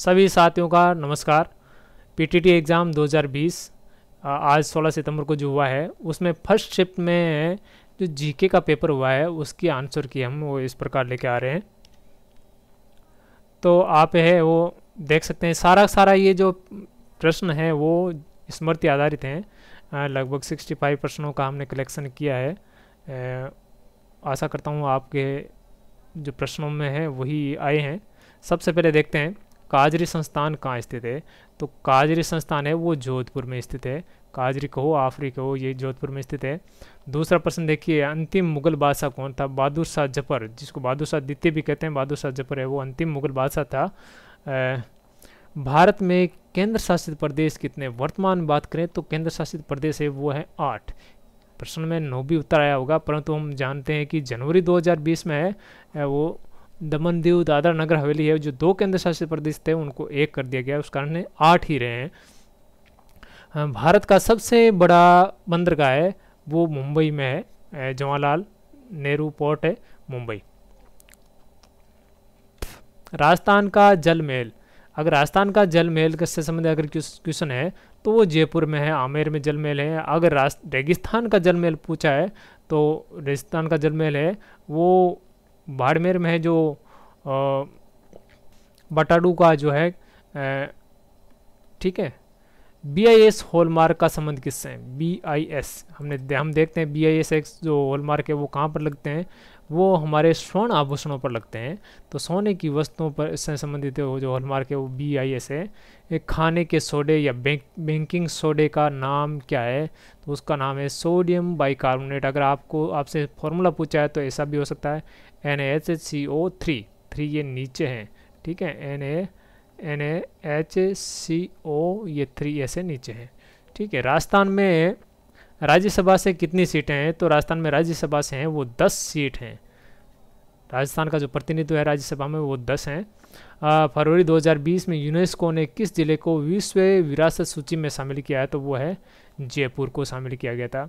सभी साथियों का नमस्कार। पीटीटी एग्ज़ाम 2020 आज 16 सितंबर को जो हुआ है उसमें फर्स्ट शिफ्ट में जो जीके का पेपर हुआ है उसकी आंसर की हम वो इस प्रकार लेके आ रहे हैं। तो आप है वो देख सकते हैं सारा ये जो प्रश्न है वो स्मृति आधारित हैं। लगभग 65 प्रश्नों का हमने कलेक्शन किया है। आशा करता हूँ आपके जो प्रश्नों में है वही आए हैं। सबसे पहले देखते हैं काजरी संस्थान कहाँ स्थित है। तो काजरी संस्थान है वो जोधपुर में स्थित है। काजरी कहो आफरी कहो ये जोधपुर में स्थित है। दूसरा प्रश्न देखिए, अंतिम मुगल बादशाह कौन था। बहादुर शाह जफर, जिसको बहादुर शाह द्वितीय भी कहते हैं, बहादुर शाह जफर है वो अंतिम मुगल बादशाह था। भारत में केंद्र शासित प्रदेश कितने। वर्तमान बात करें तो केंद्र शासित प्रदेश है वो है 8। प्रश्न में 9 भी उत्तर आया होगा, परंतु हम जानते हैं कि जनवरी 2020 में है वो दमन दीव दादरा नगर हवेली है जो 2 केंद्र शासित प्रदेश थे उनको 1 कर दिया गया, उस कारण 8 ही रहे हैं। भारत का सबसे बड़ा बंदरगाह है वो मुंबई में है, जवाहरलाल नेहरू पोर्ट है मुंबई। राजस्थान का जल महल, अगर राजस्थान का जल महल से संबंधित अगर क्वेश्चन है तो वो जयपुर में है, आमेर में जल महल है। अगर रेगिस्तान का जल महल पूछा है तो रेगिस्तान का जल महल है वो बाड़मेर में है, जो बटाडू का जो है, ठीक है। BIS हॉलमार्क का संबंध किससे है। BIS हम देखते हैं BIS जो हॉलमार्क है वो कहाँ पर लगते हैं, वो हमारे स्वर्ण आभूषणों पर लगते हैं। तो सोने की वस्तुओं पर इससे संबंधित जो हॉलमार्क है वो BIS है। एक खाने के सोडे या बेकिंग सोडे का नाम क्या है, तो उसका नाम है सोडियम बाइकार्बोनेट। अगर आपसे फॉर्मूला पूछा है तो ऐसा भी हो सकता है NaHCO3 ये नीचे हैं, ठीक है। NaHCO ये 3 ऐसे नीचे हैं, ठीक है। राजस्थान में राज्यसभा से कितनी सीटें हैं, तो राजस्थान में राज्यसभा से हैं वो 10 सीट हैं। राजस्थान का जो प्रतिनिधित्व है राज्यसभा में वो 10 हैं। फरवरी 2020 में यूनेस्को ने किस जिले को विश्व विरासत सूची में शामिल किया है, तो वो है जयपुर को शामिल किया गया था।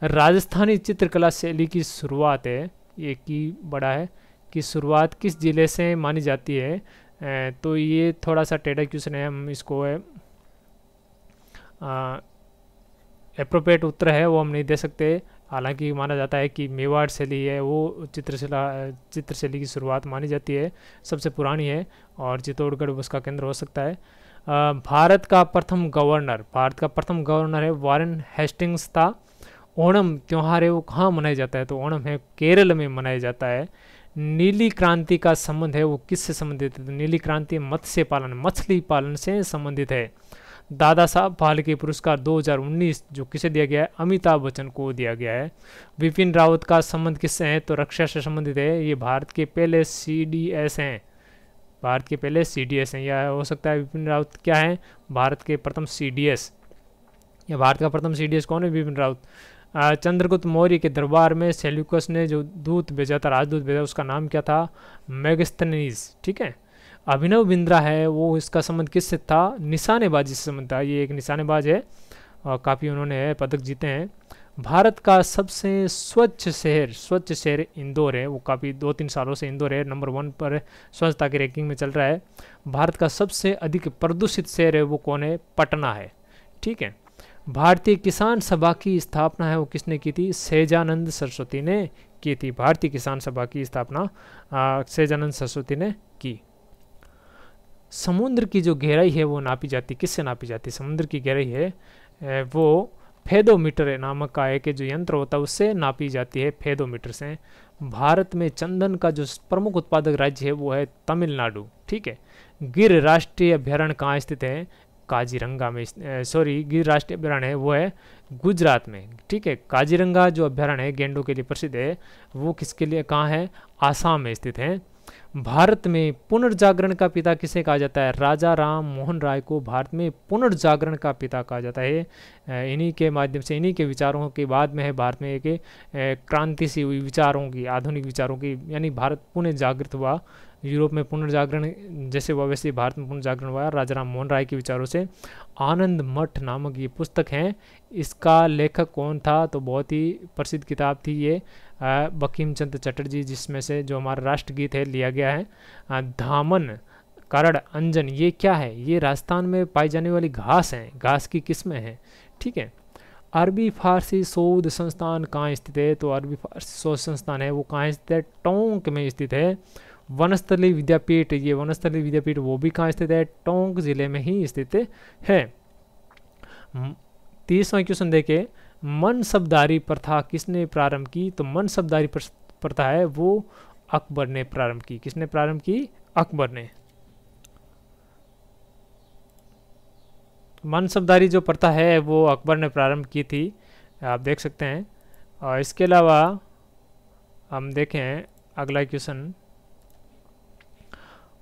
राजस्थानी चित्रकला शैली की शुरुआत है, ये की बड़ा है कि शुरुआत किस जिले से मानी जाती है, तो ये थोड़ा सा टेढ़ा क्वेश्चन है, हम इसको एप्रोप्रिएट उत्तर है वो हम नहीं दे सकते। हालांकि माना जाता है कि मेवाड़ शैली है वो चित्रशैली की शुरुआत मानी जाती है, सबसे पुरानी है, और चित्तौड़गढ़ उसका केंद्र हो सकता है। भारत का प्रथम गवर्नर है वारेन हेस्टिंग्स था। ओणम त्यौहार है वो कहाँ मनाया जाता है, तो ओणम है केरल में मनाया जाता है। नीली क्रांति का संबंध है वो किससे संबंधित है, तो नीली क्रांति मत्स्य पालन मछली पालन से संबंधित है। दादा साहब फाल्के पुरस्कार 2019 जो किसे दिया गया है, अमिताभ बच्चन को दिया गया है। विपिन रावत का संबंध किससे है, तो रक्षा से संबंधित है, ये भारत के पहले CDS हैं, या हो सकता है विपिन रावत क्या है, भारत के प्रथम CDS, या भारत का प्रथम CDS कौन है, विपिन रावत। चंद्रगुप्त मौर्य के दरबार में सेल्यूकस ने जो दूत भेजा था, राजदूत भेजा, उसका नाम क्या था, मेगस्थनीज, ठीक है। अभिनव बिंद्रा है वो इसका संबंध किससे था, निशानेबाजी से संबंध था, ये एक निशानेबाज है और काफ़ी उन्होंने पदक जीते हैं। भारत का सबसे स्वच्छ शहर इंदौर है, वो काफ़ी 2-3 सालों से इंदौर है नंबर 1 पर स्वच्छता की रैंकिंग में चल रहा है। भारत का सबसे अधिक प्रदूषित शहर है वो कौन है, पटना है, ठीक है। भारतीय किसान सभा की स्थापना है वो किसने की थी, सहजानंद सरस्वती ने की थी। भारतीय किसान सभा की स्थापना सहजानंद सरस्वती ने की। समुद्र की जो गहराई है वो नापी जाती, किससे नापी जाती, समुद्र की गहराई है वो फेदोमीटर नामक का एक जो यंत्र होता है उससे नापी जाती है, फेदोमीटर से। भारत में चंदन का जो प्रमुख उत्पादक राज्य है वो है तमिलनाडु, ठीक है। गिर राष्ट्रीय अभ्यारण्य कहाँ स्थित है, काजीरंगा में, गिर राष्ट्रीय अभ्यारण्य है वो है गुजरात में, ठीक है। काजीरंगा जो अभ्यारण्य है गेंडों के लिए प्रसिद्ध है वो किसके लिए कहाँ है, आसाम में स्थित है। भारत में पुनर्जागरण का पिता किसे कहा जाता है, राजा राम मोहन राय को भारत में पुनर्जागरण का पिता कहा जाता है। इन्हीं के माध्यम से, इन्हीं के विचारों के बाद में है भारत में एक क्रांति सी हुई विचारों की, आधुनिक विचारों की, यानी भारत पुनः जागृत हुआ। यूरोप में पुनर्जागरण जैसे हुआ वैसे भारत में पुनर्जागरण हुआ राजा राम मोहन राय के विचारों से। आनंद मठ नामक ये पुस्तक है, इसका लेखक कौन था, तो बहुत ही प्रसिद्ध किताब थी ये, बंकिम चंद्र चटर्जी, जिसमें से जो हमारा राष्ट्रगीत है लिया गया है। धामन कारड़, अंजन, ये क्या है? ये राजस्थान में पाई जाने वाली घास है, घास की किस्में हैं, ठीक है। अरबी फारसी शोध संस्थान कहाँ स्थित है? तो अरबी फारसी शोध संस्थान है वो कहाँ स्थित है? टोंक में स्थित है। वनस्थली विद्यापीठ, ये वनस्थली विद्यापीठ वो भी कहाँ स्थित है? टोंक जिले में ही स्थित है। 30वां क्वेश्चन देखे, मनसबदारी प्रथा किसने प्रारंभ की? तो मनसबदारी प्रथा है वो अकबर ने प्रारंभ की। किसने प्रारंभ की? अकबर ने। मनसबदारी जो प्रथा है वो अकबर ने प्रारंभ की थी, आप देख सकते हैं। और इसके अलावा हम देखें अगला क्वेश्चन,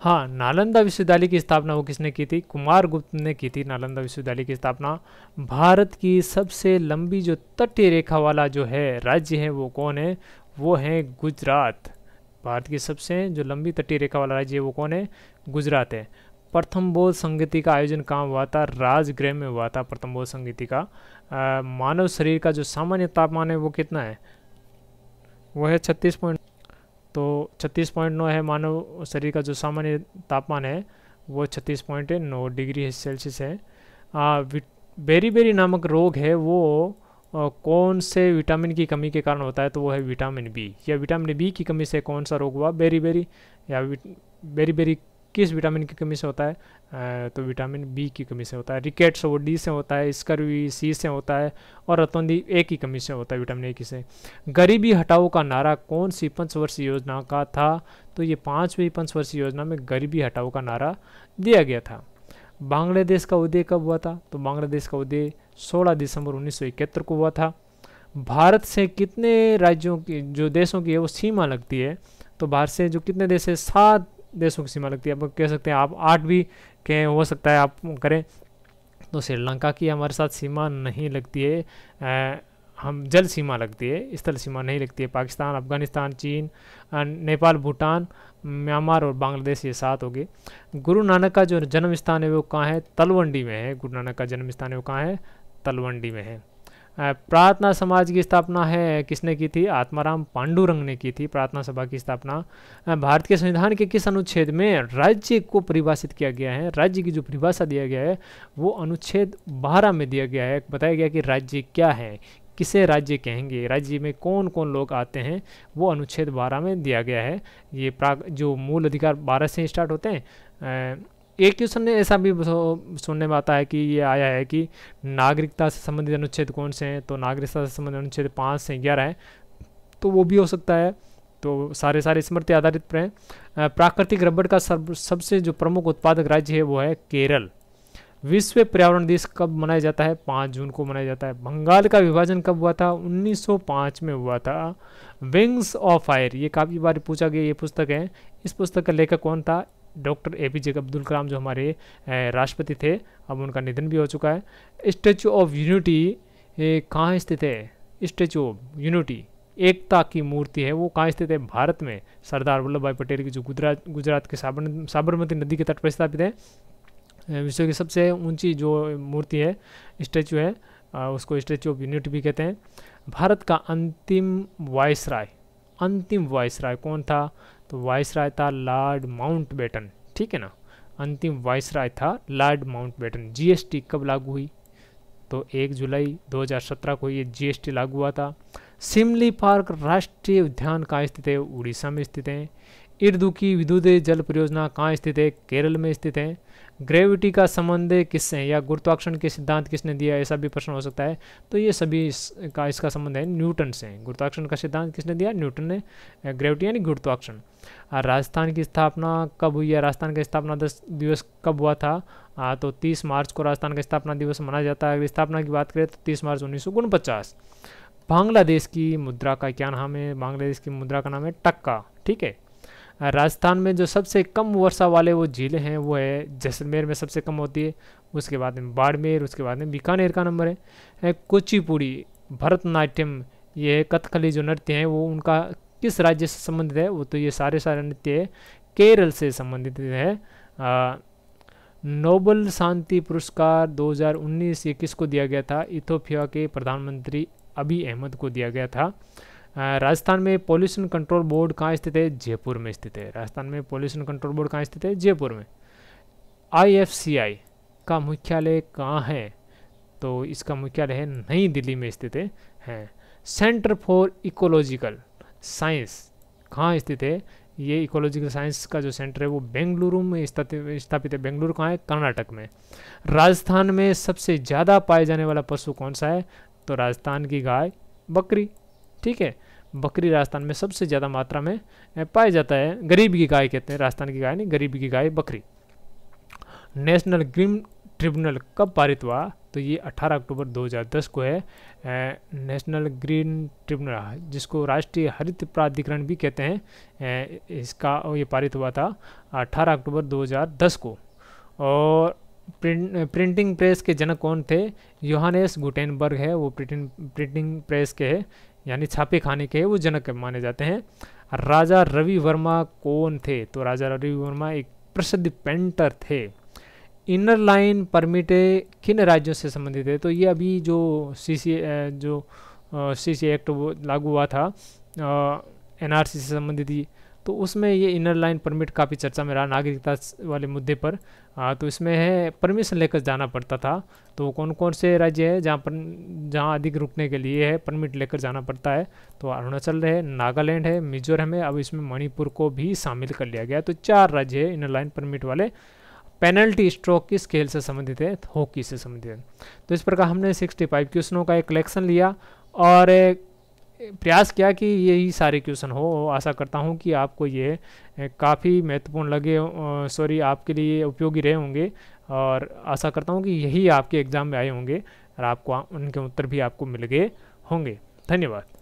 हाँ, नालंदा विश्वविद्यालय की स्थापना वो किसने की थी? कुमार गुप्त ने की थी नालंदा विश्वविद्यालय की स्थापना। भारत की सबसे लंबी जो तटीय रेखा वाला जो है राज्य है वो कौन है? वो है गुजरात। भारत की सबसे जो लंबी तटीय रेखा वाला राज्य है वो कौन है? गुजरात है। प्रथम बौद्ध संगीति का आयोजन कहाँ हुआ था? राजगृह में हुआ था प्रथम बौद्ध संगीति का। मानव शरीर का जो सामान्य तापमान है वो कितना है? वो है 36.9 है। मानव शरीर का जो सामान्य तापमान है वो 36.9 डिग्री सेल्सियस है। बेरी नामक रोग है वो कौन से विटामिन की कमी के कारण होता है? तो वो है विटामिन बी। या विटामिन बी की कमी से कौन सा रोग हुआ? बेरी या बेरी किस विटामिन की कमी से होता है? तो विटामिन बी की कमी से होता है। रिकेट्स वो डी से होता है, स्कर्वी सी से होता है, और रतौंधी ए की कमी से होता है, विटामिन ए की से। गरीबी हटाओ का नारा कौन सी पंचवर्षीय योजना का था? तो ये 5वीं पंचवर्षीय योजना में गरीबी हटाओ का नारा दिया गया था। बांग्लादेश का उदय कब हुआ था? तो बांग्लादेश का उदय 16 दिसंबर 1971 को हुआ था। भारत से कितने राज्यों की जो देशों की है वो सीमा लगती है? तो भारत से जो कितने देश है? 7 देशों की सीमा लगती है। आप कह सकते हैं आप 8 भी कहें, हो सकता है आप करें। तो श्रीलंका की हमारे साथ सीमा नहीं लगती है, हम जल सीमा लगती है, स्थल सीमा नहीं लगती है। पाकिस्तान, अफगानिस्तान, चीन, नेपाल, भूटान, म्यांमार और बांग्लादेश, ये 7 हो गए। गुरु नानक का जो जन्म स्थान है वो कहाँ है? तलवंडी में है। गुरु नानक का जन्म स्थान है वो कहाँ है? तलवंडी में है। प्रार्थना समाज की स्थापना है किसने की थी? आत्माराम पांडुरंग ने की थी प्रार्थना सभा की स्थापना। भारत के संविधान के किस अनुच्छेद में राज्य को परिभाषित किया गया है? राज्य की जो परिभाषा दिया गया है वो अनुच्छेद 12 में दिया गया है। बताया गया कि राज्य क्या है, किसे राज्य कहेंगे, राज्य में कौन कौन लोग आते हैं, वो अनुच्छेद 12 में दिया गया है। ये जो मूल अधिकार 12 से स्टार्ट होते हैं। एक क्वेश्चन ने ऐसा भी सुनने में आता है कि ये आया है कि नागरिकता से संबंधित अनुच्छेद कौन से हैं? तो नागरिकता से संबंधित अनुच्छेद 5 से 11 है, तो वो भी हो सकता है। तो सारे स्मृति आधारित पर हैं। प्राकृतिक रबड़ का सबसे जो प्रमुख उत्पादक राज्य है वो है केरल। विश्व पर्यावरण दिवस कब मनाया जाता है? 5 जून को मनाया जाता है। बंगाल का विभाजन कब हुआ था? 1905 में हुआ था। विंग्स ऑफ फायर, ये काफ़ी बार पूछा गया, ये पुस्तक है। इस पुस्तक का लेखक कौन था? डॉक्टर APJ अब्दुल कलाम, जो हमारे राष्ट्रपति थे, अब उनका निधन भी हो चुका है। स्टैचू ऑफ यूनिटी कहाँ स्थित है? स्टैचू ऑफ यूनिटी, एकता की मूर्ति है, वो कहाँ स्थित है? भारत में। सरदार वल्लभ भाई पटेल की जो गुजरात के साबरमती नदी के तट पर स्थापित है। विश्व की सबसे ऊंची जो मूर्ति है, स्टैचू है, उसको स्टैचू ऑफ यूनिटी भी कहते हैं। भारत का अंतिम वायसराय कौन था? तो वायसराय था लॉर्ड माउंटबेटन, ठीक है ना। अंतिम वायसराय था लॉर्ड माउंटबेटन। GST कब लागू हुई? तो 1 जुलाई 2017 को ये GST लागू हुआ था। सिमली पार्क राष्ट्रीय उद्यान कहाँ स्थित है? उड़ीसा में स्थित है। इर्दुकी विद्युत जल परियोजना कहाँ स्थित है? केरल में स्थित है। ग्रेविटी का संबंध किससे है, या गुरुत्वाकर्षण के सिद्धांत किसने दिया? ऐसा भी प्रश्न हो सकता है। तो ये सभी इसका संबंध है न्यूटन से। गुरुत्वाकर्षण का सिद्धांत किसने दिया? न्यूटन ने। ग्रेविटी यानी गुरुत्वाकर्षण। राजस्थान की स्थापना कब हुई है? राजस्थान का स्थापना दिवस कब हुआ था? तो 30 मार्च को राजस्थान का स्थापना दिवस मनाया जाता है। अगर स्थापना की बात करें तो 30 मार्च 1949। बांग्लादेश की मुद्रा का क्या नाम है? बांग्लादेश की मुद्रा का नाम है टक्का, ठीक है। राजस्थान में जो सबसे कम वर्षा वाले वो झीलें हैं वो है जैसलमेर में सबसे कम होती है, उसके बाद में बाड़मेर, उसके बाद में बीकानेर का नंबर है। कुचिपुड़ी, भरतनाट्यम, ये कथकली जो नृत्य हैं वो उनका किस राज्य से संबंधित है? वो तो ये सारे नृत्य केरल से संबंधित है। नोबेल शांति पुरस्कार 2019 ये किसको दिया गया था? इथोपिया के प्रधानमंत्री अबी अहमद को दिया गया था। राजस्थान में पॉल्यूशन कंट्रोल बोर्ड कहाँ स्थित है? जयपुर में स्थित है। राजस्थान में पॉल्यूशन कंट्रोल बोर्ड कहाँ स्थित है? जयपुर में। IFCI का मुख्यालय कहाँ है? तो इसका मुख्यालय है नई दिल्ली में स्थित है। सेंटर फॉर इकोलॉजिकल साइंस कहाँ स्थित है? ये इकोलॉजिकल साइंस का जो सेंटर है वो बेंगलुरु में स्थापित है। बेंगलुरु कहाँ है? कर्नाटक में। राजस्थान में सबसे ज़्यादा पाए जाने वाला पशु कौन सा है? तो राजस्थान की गाय, बकरी। ठीक है, बकरी राजस्थान में सबसे ज़्यादा मात्रा में पाया जाता है। गरीब की गाय कहते हैं, राजस्थान की गाय नहीं, गरीब की गाय बकरी। नेशनल ग्रीन ट्रिब्यूनल कब पारित हुआ? तो ये 18 अक्टूबर 2010 को है। नेशनल ग्रीन ट्रिब्यूनल, जिसको राष्ट्रीय हरित प्राधिकरण भी कहते हैं, इसका ये पारित हुआ था 18 अक्टूबर 2010 को। और प्रिंटिंग प्रेस के जनक कौन थे? योहानेस गुटेनबर्ग है, वो प्रिंटिंग प्रेस के है, यानी छापे खाने के वो जनक माने जाते हैं। राजा रवि वर्मा कौन थे? तो राजा रवि वर्मा एक प्रसिद्ध पेंटर थे। इनर लाइन परमिट किन राज्यों से संबंधित है? तो ये अभी जो सीसी एक्ट वो लागू हुआ था NRC से संबंधित ही, तो उसमें ये इनर लाइन परमिट काफ़ी चर्चा में रहा नागरिकता वाले मुद्दे पर। तो इसमें है परमिशन लेकर जाना पड़ता था। तो कौन कौन से राज्य है जहाँ अधिक रुकने के लिए है परमिट लेकर जाना पड़ता है? तो अरुणाचल है, नागालैंड है, मिजोरम है, अब इसमें मणिपुर को भी शामिल कर लिया गया। तो 4 राज्य है इनर लाइन परमिट वाले। पेनल्टी स्ट्रोक किस खेल से संबंधित है? हॉकी से संबंधित है। तो इस प्रकार हमने 65 क्वेश्चनों का एक कलेक्शन लिया और प्रयास किया कि यही सारे क्वेश्चन हो। आशा करता हूँ कि आपको ये काफ़ी महत्वपूर्ण लगे, आपके लिए उपयोगी रहे होंगे, और आशा करता हूँ कि यही आपके एग्ज़ाम में आए होंगे और आपको उनके उत्तर भी आपको मिल गए होंगे। धन्यवाद।